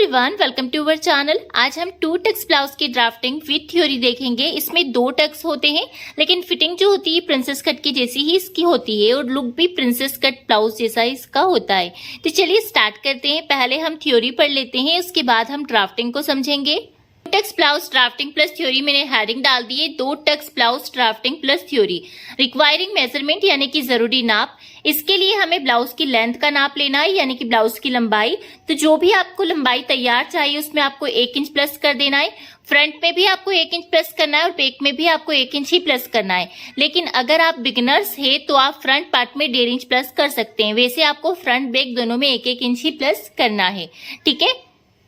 Everyone, welcome to our channel. आज हम 2 tucks blouse की ड्राफ्टिंग विद थ्योरी देखेंगे। इसमें 2 टक्स होते हैं, लेकिन फिटिंग जो होती है प्रिंसेस कट की जैसी ही इसकी होती है और लुक भी प्रिंसेस कट ब्लाउज जैसा इसका होता है। तो चलिए स्टार्ट करते हैं। पहले हम थ्योरी पढ़ लेते हैं, उसके बाद हम ड्राफ्टिंग को समझेंगे। 2 tucks blouse drafting plus theory मैंने हेडिंग डाल दी है, 2 tucks blouse drafting plus theory. Requiring measurement यानी कि जरूरी नाप। इसके लिए हमें ब्लाउज की लेंथ का नाप लेना है, यानी कि ब्लाउज की लंबाई। तो जो भी आपको लंबाई तैयार चाहिए उसमें आपको 1 इंच प्लस कर देना है। फ्रंट में भी आपको 1 इंच प्लस करना है और बैक में भी आपको 1 इंच ही प्लस करना है। लेकिन अगर आप बिगिनर्स है तो आप फ्रंट पार्ट में 1.5 इंच प्लस कर सकते हैं। वैसे आपको फ्रंट बैक दोनों में 1-1 इंच ही प्लस करना है, ठीक है।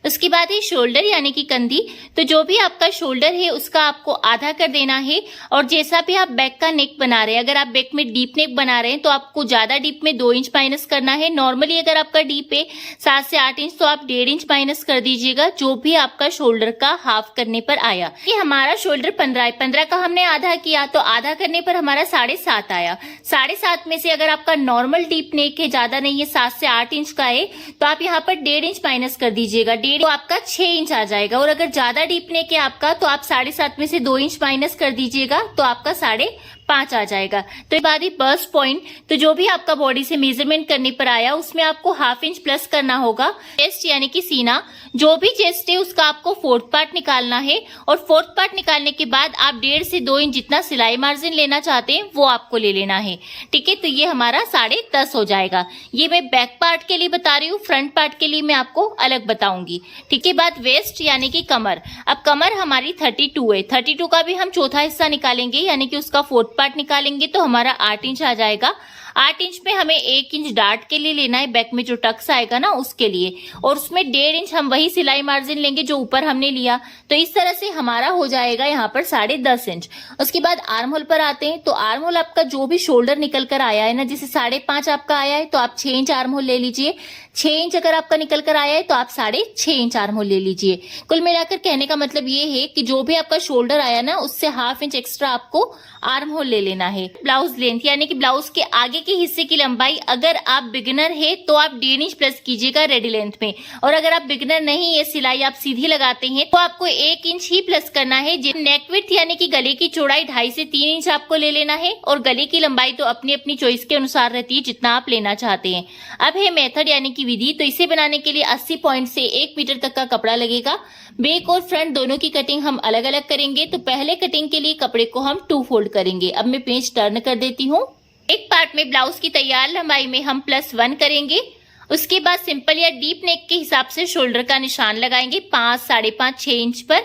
उसके बाद है शोल्डर यानी कि कंधी। तो जो भी आपका शोल्डर है उसका आपको आधा कर देना है। और जैसा भी आप बैक का नेक बना रहे हैं, अगर आप बैक में डीप नेक बना रहे हैं तो आपको ज्यादा डीप में 2 इंच माइनस करना है। नॉर्मली अगर आपका डीप है 7 से 8 इंच तो आप 1.5 इंच माइनस कर दीजिएगा, जो भी आपका शोल्डर का हाफ करने पर आया। ये हमारा शोल्डर 15 है, 15 का हमने आधा किया तो आधा करने पर हमारा 7.5 आया। 7.5 में से अगर आपका नॉर्मल डीप नेक है, ज्यादा नहीं है, 7 से 8 इंच का है, तो आप यहाँ पर 1.5 इंच माइनस कर दीजिएगा, तो आपका 6 इंच आ जाएगा। और अगर ज्यादा डीप नेक है आपका तो आप 7.5 में से 2 इंच माइनस कर दीजिएगा, तो आपका 5.5 आ जाएगा। तो बाद ही बस्ट पॉइंट, तो जो भी आपका बॉडी से मेजरमेंट करने पर आया उसमें आपको 1/2 इंच प्लस करना होगा। चेस्ट यानी कि सीना, जो भी चेस्ट है उसका आपको 4th पार्ट निकालना है। और 4th पार्ट निकालने के बाद आप 1.5 से 2 इंच जितना सिलाई मार्जिन लेना चाहते हैं वो आपको ले लेना है, ठीक है। तो ये हमारा 10.5 हो जाएगा। ये मैं बैक पार्ट के लिए बता रही हूँ, फ्रंट पार्ट के लिए मैं आपको अलग बताऊंगी, ठीक है। बात वेस्ट यानी कि कमर। अब कमर हमारी 32 है, 32 का भी हम चौथा हिस्सा निकालेंगे, यानी कि उसका 4th पार्ट निकालेंगे तो हमारा 8 इंच आ जाएगा। 8 इंच में हमें 1 इंच डार्ट के लिए लेना है, बैक में जो टक्स आएगा ना उसके लिए। और उसमें 1.5 इंच हम वही सिलाई मार्जिन लेंगे जो ऊपर हमने लिया। तो इस तरह से हमारा हो जाएगा यहाँ पर 10.5 इंच। उसके बाद आर्म होल पर आते हैं। तो आर्म होल आपका जो भी शोल्डर निकल कर आया है ना, जैसे 5.5 आपका आया है तो आप 6 इंच आर्म होल ले लीजिए। 6 इंच अगर आपका निकल कर आया है तो आप 6.5 इंच आर्म होल ले लीजिए। कुल मिलाकर कहने का मतलब ये है कि जो भी आपका शोल्डर आया ना उससे 1/2 इंच एक्स्ट्रा आपको आर्म होल ले लेना है। ब्लाउज लेंथ यानी कि ब्लाउज के आगे के हिस्से की लंबाई, अगर आप बिगिनर है तो आप 1.5 इंच प्लस कीजिएगा रेडी लेंथ में। और अगर आप बिगिनर नहीं है, सिलाई आप सीधी लगाते हैं, तो आपको 1 इंच ही प्लस करना है। नेक विड्थ यानी कि गले की चौड़ाई 2.5 से 3 इंच आपको ले लेना है। और गले की लंबाई तो अपनी अपनी चॉइस के अनुसार रहती है, जितना आप लेना चाहते हैं। अब है मेथड यानी कि विधि। तो इसे बनाने के लिए 80 पॉइंट से 1 मीटर तक का कपड़ा लगेगा। बैक और फ्रंट दोनों की कटिंग हम अलग अलग करेंगे। तो पहले कटिंग के लिए कपड़े को हम 2 फोल्ड करेंगे। अब मैं पेज टर्न कर देती हूँ। एक पार्ट में ब्लाउज की तैयार लंबाई में हम +1 करेंगे। उसके बाद सिंपल या डीप नेक के हिसाब से शोल्डर का निशान लगाएंगे 5, 5.5, 6 इंच पर।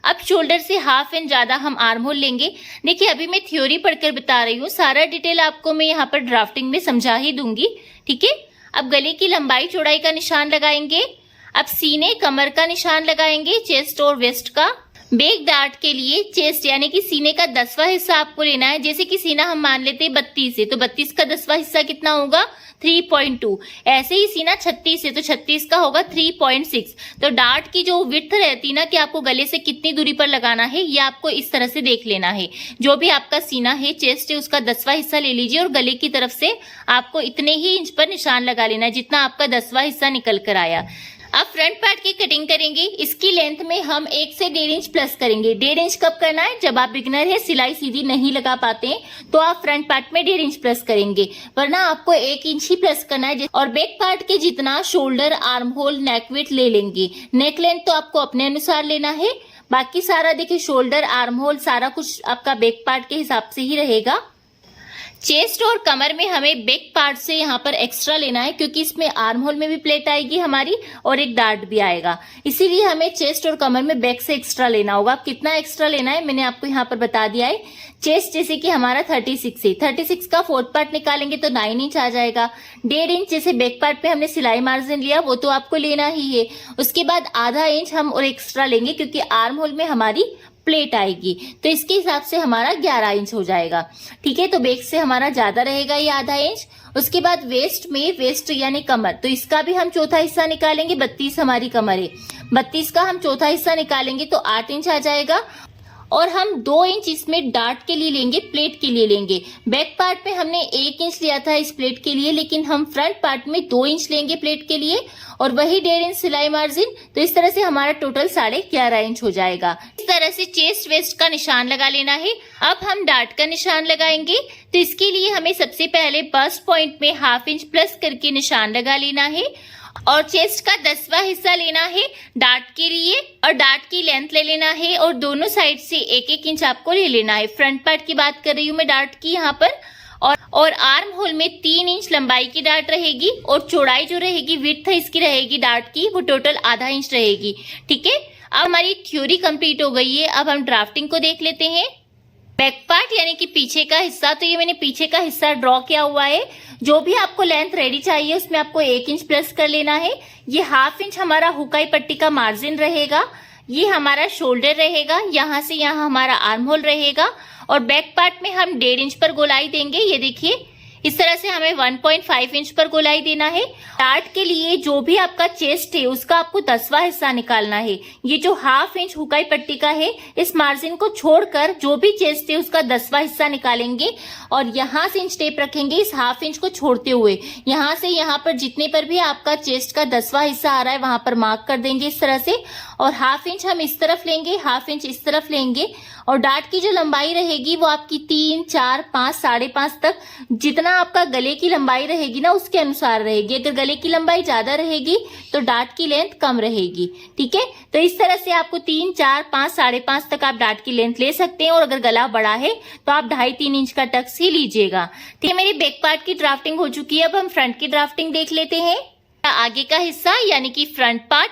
अब शोल्डर से 1/2 इंच ज्यादा हम आर्म होल लेंगे। देखिए अभी मैं थ्योरी पढ़कर बता रही हूँ, सारा डिटेल आपको मैं यहाँ पर ड्राफ्टिंग में समझा ही दूंगी, ठीक है। अब गले की लंबाई चौड़ाई का निशान लगाएंगे। अब सीने कमर का निशान लगाएंगे, चेस्ट और वेस्ट का। बैक डार्ट के लिए चेस्ट यानी कि सीने का 10वां हिस्सा आपको लेना है। जैसे कि सीना हम मान लेते हैं 32 है तो 32 का 10वां हिस्सा कितना होगा, 3.2। ऐसे ही सीना 36 है तो 36 का होगा 3.6। तो डार्ट की जो विड्थ रहती ना कि आपको गले से कितनी दूरी पर लगाना है, ये आपको इस तरह से देख लेना है। जो भी आपका सीना है, चेस्ट है, उसका 10वां हिस्सा ले लीजिए और गले की तरफ से आपको इतने ही इंच पर निशान लगा लेना है जितना आपका 10वां हिस्सा निकल कर आया। अब फ्रंट पार्ट की कटिंग करेंगे। इसकी लेंथ में हम 1 से 1.5 इंच प्लस करेंगे। 1.5 इंच कब करना है, जब आप बिगिनर है, सिलाई सीधी नहीं लगा पाते हैं, तो आप फ्रंट पार्ट में 1.5 इंच प्लस करेंगे, वरना आपको 1 इंच ही प्लस करना है। और बैक पार्ट के जितना शोल्डर, आर्म होल, नेक विड्थ ले लेंगे। नेक लेंथ तो आपको अपने अनुसार लेना है। बाकी सारा देखिए शोल्डर, आर्म होल सारा कुछ आपका बैक पार्ट के हिसाब से ही रहेगा। चेस्ट और कमर में हमें बैक पार्ट से यहाँ पर एक्स्ट्रा लेना है, क्योंकि इसमें आर्म होल में भी प्लेट आएगी हमारी और एक डार्ट भी आएगा। इसीलिए हमें चेस्ट और कमर में बैक से एक्स्ट्रा लेना होगा। अब कितना एक्स्ट्रा लेना है मैंने आपको यहाँ पर बता दिया है। चेस्ट जैसे कि हमारा 36 है, 36 का 4th पार्ट निकालेंगे तो 9 इंच आ जाएगा। 1.5 इंच जैसे बैक पार्ट पे हमने सिलाई मार्जिन लिया वो तो आपको लेना ही है। उसके बाद आधा इंच हम और एक्स्ट्रा लेंगे, क्योंकि आर्म होल में हमारी प्लेट आएगी, तो इसके हिसाब से हमारा 11 इंच हो जाएगा, ठीक है। तो बैक से हमारा ज्यादा रहेगा ये आधा इंच। उसके बाद वेस्ट में, वेस्ट यानी कमर, तो इसका भी हम चौथा हिस्सा निकालेंगे। 32 हमारी कमर है, 32 का हम चौथा हिस्सा निकालेंगे तो 8 इंच आ जाएगा। और हम 2 इंच इसमें डार्ट के लिए लेंगे, प्लेट के लिए लेंगे। बैक पार्ट में हमने 1 इंच लिया था इस प्लेट के लिए, लेकिन हम फ्रंट पार्ट में 2 इंच लेंगे प्लेट के लिए और वही 1.5 इंच सिलाई मार्जिन। तो इस तरह से हमारा टोटल 11.5 इंच हो जाएगा। इस तरह से चेस्ट वेस्ट का निशान लगा लेना है। अब हम डार्ट का निशान लगाएंगे, तो इसके लिए हमें सबसे पहले बस्ट पॉइंट में 1/2 इंच प्लस करके निशान लगा लेना है और चेस्ट का 10वां हिस्सा लेना है डार्ट के लिए और डार्ट की लेंथ ले लेना है और दोनों साइड से 1-1 इंच आपको ले लेना है। फ्रंट पार्ट की बात कर रही हूँ मैं डार्ट की यहाँ पर। और आर्म होल में 3 इंच लंबाई की डार्ट रहेगी और चौड़ाई जो रहेगी, विड्थ इसकी रहेगी डार्ट की, वो टोटल ½ इंच रहेगी। ठीक है, अब हमारी थ्योरी कंप्लीट हो गई है। अब हम ड्राफ्टिंग को देख लेते हैं। बैक पार्ट यानी कि पीछे का हिस्सा, तो ये मैंने पीछे का हिस्सा ड्रॉ किया हुआ है। जो भी आपको लेंथ रेडी चाहिए उसमें आपको 1 इंच प्लस कर लेना है। ये 1/2 इंच हमारा हुकाई पट्टी का मार्जिन रहेगा। ये हमारा शोल्डर रहेगा, यहाँ से यहाँ हमारा आर्म होल रहेगा और बैक पार्ट में हम 1.5 इंच पर गोलाई देंगे। ये देखिए इस तरह से हमें 1.5 इंच पर गोलाई देना है। डार्ट के लिए जो भी आपका चेस्ट है उसका आपको 10वां हिस्सा निकालना है। ये जो 1/2 इंच हुकाई पट्टी का है, इस मार्जिन को छोड़कर जो भी चेस्ट है उसका 10वां हिस्सा निकालेंगे और यहाँ से इंच टेप रखेंगे इस 1/2 इंच को छोड़ते हुए। यहाँ से यहाँ पर जितने पर भी आपका चेस्ट का 10वां हिस्सा आ रहा है वहां पर मार्क कर देंगे इस तरह से। और 1/2 इंच हम इस तरफ लेंगे, 1/2 इंच इस तरफ लेंगे और डार्ट की जो लंबाई रहेगी वो आपकी 3, 4, 5, 5.5 तक, जितना आपका गले की लंबाई रहेगी ना उसके अनुसार रहेगी। अगर गले की लंबाई ज्यादा रहेगी तो डार्ट की लेंथ कम रहेगी। ठीक है, तो इस तरह से आपको 3, 4, 5, 5.5 तक आप डार्ट की लेंथ ले सकते हैं और अगर गला बड़ा है तो आप 2.5-3 इंच का टक्स ही लीजिएगा। ठीक है, मेरी बैक पार्ट की ड्राफ्टिंग हो चुकी है। अब हम फ्रंट की ड्राफ्टिंग देख लेते हैं। आगे का हिस्सा यानी कि front part,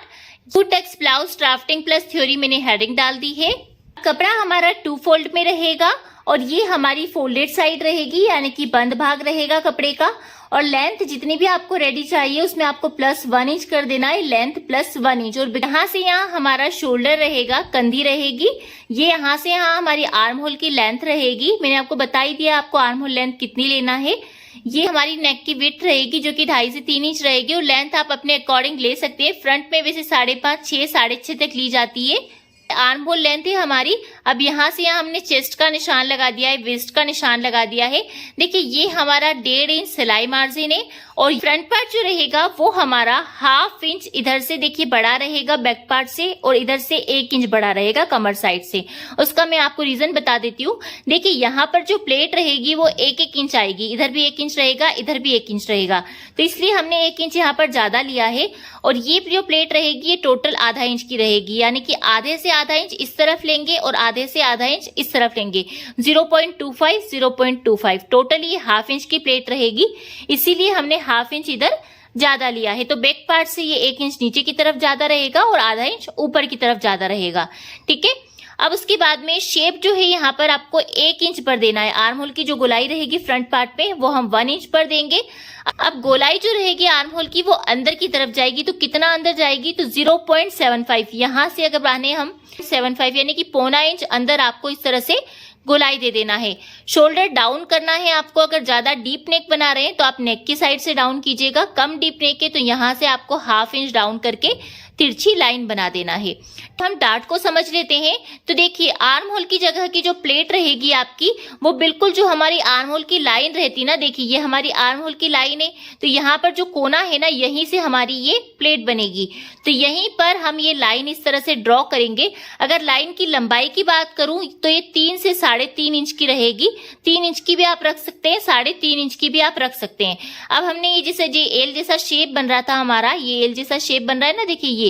2 tucks blouse drafting plus theory मैंने हेडिंग डाल दी है। कपड़ा हमारा 2 फोल्ड में रहेगा और ये हमारी फोल्डेड साइड रहेगी यानी कि बंद भाग रहेगा कपड़े का। और लेंथ जितनी भी आपको रेडी चाहिए उसमें आपको +1 इंच कर देना है, लेंथ +1 इंच। और यहाँ से यहाँ हमारा शोल्डर रहेगा, कंधी रहेगी। ये यहाँ से यहाँ हमारी आर्म होल की लेंथ रहेगी। मैंने आपको बता ही दिया आपको आर्म होल लेंथ कितनी लेना है। ये हमारी नेक की विड्थ रहेगी जो कि 2.5 से 3 इंच रहेगी और लेंथ आप अपने अकॉर्डिंग ले सकते हैं। फ्रंट में वैसे 5.5, 6, 6.5 तक ली जाती है। आर्म होल लेंथ है हमारी। अब यहाँ से यहाँ हमने चेस्ट का निशान लगा दिया है, वेस्ट का निशान लगा दिया है। देखिए ये हमारा 1.5 इंच सिलाई मार्जिन है और फ्रंट पार्ट जो रहेगा वो हमारा 1/2 इंच इधर से देखिए बड़ा रहेगा बैक पार्ट से और इधर से 1 इंच बड़ा रहेगा कमर साइड से। उसका मैं आपको रीजन बता देती हूँ। देखिए यहाँ पर जो प्लेट रहेगी वो 1-1 इंच आएगी, इधर भी 1 इंच रहेगा, इधर भी 1 इंच रहेगा, तो इसलिए हमने 1 इंच यहाँ पर ज्यादा लिया है। और ये जो प्लेट रहेगी ये टोटल ½ इंच की रहेगी, यानी कि आधे से ½ इंच इस तरफ लेंगे और आधे से ½ इंच इस तरफ लेंगे। 0.25, 0.25 टोटल ये ½ इंच की प्लेट रहेगी, इसीलिए हमने ½ इंच इधर ज्यादा लिया है। तो बैक पार्ट से ये 1 इंच नीचे की तरफ ज्यादा रहेगा और ½ इंच ऊपर की तरफ ज्यादा रहेगा। ठीक है, अब उसके बाद में शेप जो है यहाँ पर आपको 1 इंच पर देना है। आर्म होल की जो गोलाई रहेगी फ्रंट पार्ट में वो हम 1 इंच पर देंगे। अब गोलाई जो रहेगी आर्म होल की वो अंदर की तरफ जाएगी, तो कितना अंदर जाएगी, तो 0.75। यहाँ से अगर बने हम 75 यानी कि 0.25 इंच अंदर आपको इस तरह से गोलाई दे देना है। शोल्डर डाउन करना है आपको। अगर ज्यादा डीप नेक बना रहे हैं तो आप नेक की साइड से डाउन कीजिएगा, कम डीप नेक है तो यहाँ से आपको ½ इंच डाउन करके तिरछी लाइन बना देना है। हम डार्ट को समझ लेते हैं। तो देखिए आर्म होल की जगह की जो प्लेट रहेगी आपकी वो बिल्कुल जो हमारी आर्म होल की लाइन रहती ना, देखिए ये हमारी आर्म होल की लाइन है, तो यहाँ पर जो कोना है ना यहीं से हमारी ये प्लेट बनेगी। तो यहीं पर हम ये लाइन इस तरह से ड्रॉ करेंगे। अगर लाइन की लंबाई की बात करूं तो ये 3 से 3.5 इंच की रहेगी। 3 इंच की भी आप रख सकते हैं, 3.5 इंच की भी आप रख सकते हैं। अब हमने ये जैसे एल जैसा शेप बन रहा था हमारा, ये एल जैसा शेप बन रहा है ना, देखिए ये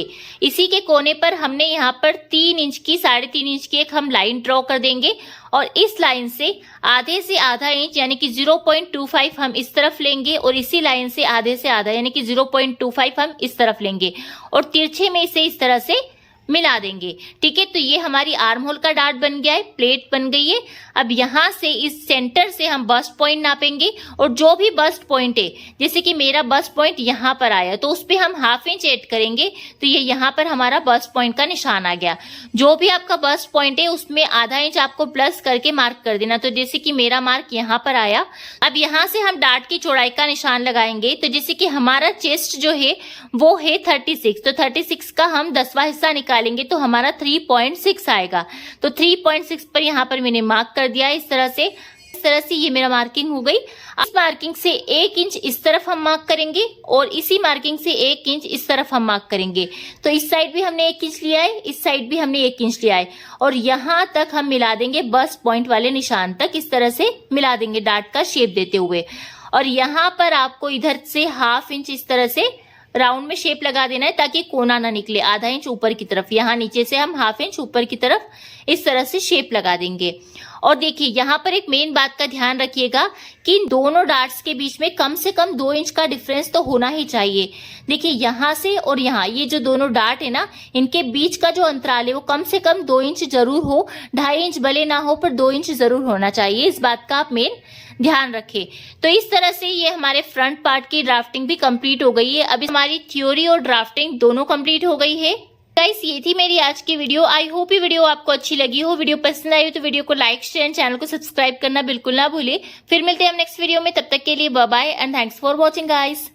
इसी के कोने पर हमने यहाँ पर 3 इंच की 3.5 इंच की एक हम लाइन ड्रॉ कर देंगे और इस लाइन से आधे से ½ इंच यानी कि 0.25 हम इस तरफ लेंगे और इसी लाइन से आधे से आधा यानी कि 0.25 हम इस तरफ लेंगे और तिरछे में इसे इस तरह से मिला देंगे। ठीक है, तो ये हमारी आर्म होल का डार्ट बन गया है, प्लेट बन गई है। अब यहाँ से इस सेंटर से हम बस्ट पॉइंट नापेंगे और जो भी बस्ट पॉइंट है, जैसे कि मेरा बस्ट पॉइंट यहाँ पर आया तो उस पे हम ½ इंच ऐड करेंगे, तो ये यहाँ पर हमारा बस्ट पॉइंट का निशान आ गया। जो भी आपका बस्ट पॉइंट है उसमें ½ इंच आपको प्लस करके मार्क कर देना। तो जैसे कि मेरा मार्क यहाँ पर आया। अब यहाँ से हम डार्ट की चौड़ाई का निशान लगाएंगे। तो जैसे कि हमारा चेस्ट जो है वो है 36, तो 36 का हम 10वां हिस्सा निकालेंगे तो हमारा 3.6 आएगा। तो 3.6 पर यहाँ पर मैंने मार्क कर दिया इस तरह से ये मेरा मार्किंग हो गई। इस मार्किंग से 1 इंच इस तरफ हम मार्क करेंगे और इसी मार्किंग से 1 इंच इस तरफ हम मार्क करेंगे। तो इस साइड भी हमने 1 इंच लिया है, इस साइड भी हमने 1 इंच लिया है और यहाँ तक हम मिला देंगे बस पॉइंट वाले निशान तक, इस तरह से मिला देंगे डार्ट का शेप देते हुए। और यहाँ पर आपको इधर से 1/2 इंच इस तरह से राउंड में शेप लगा देना है ताकि कोना ना निकले, आधा इंच ऊपर की तरफ, यहाँ नीचे से हम 1/2 इंच ऊपर की तरफ इस तरह से शेप लगा देंगे। और देखिए यहाँ पर एक मेन बात का ध्यान रखिएगा कि इन दोनों डार्ट्स के बीच में कम से कम 2 इंच का डिफरेंस तो होना ही चाहिए। देखिए यहाँ से और यहाँ, ये जो दोनों डार्ट है ना, इनके बीच का जो अंतराल है वो कम से कम 2 इंच जरूर हो, 2.5 इंच भले ना हो पर 2 इंच जरूर होना चाहिए। इस बात का आप मेन ध्यान रखें। तो इस तरह से ये हमारे फ्रंट पार्ट की ड्राफ्टिंग भी कंप्लीट हो गई है। अभी हमारी थ्योरी और ड्राफ्टिंग दोनों कंप्लीट हो गई है। गाइस ये थी मेरी आज की वीडियो। आई होप ये वीडियो आपको अच्छी लगी हो। वीडियो पसंद आई हो तो वीडियो को लाइक शेयर, चैनल को सब्सक्राइब करना बिल्कुल ना भूले। फिर मिलते हैं हम नेक्स्ट वीडियो में, तब तक के लिए bye bye and thanks for watching guys.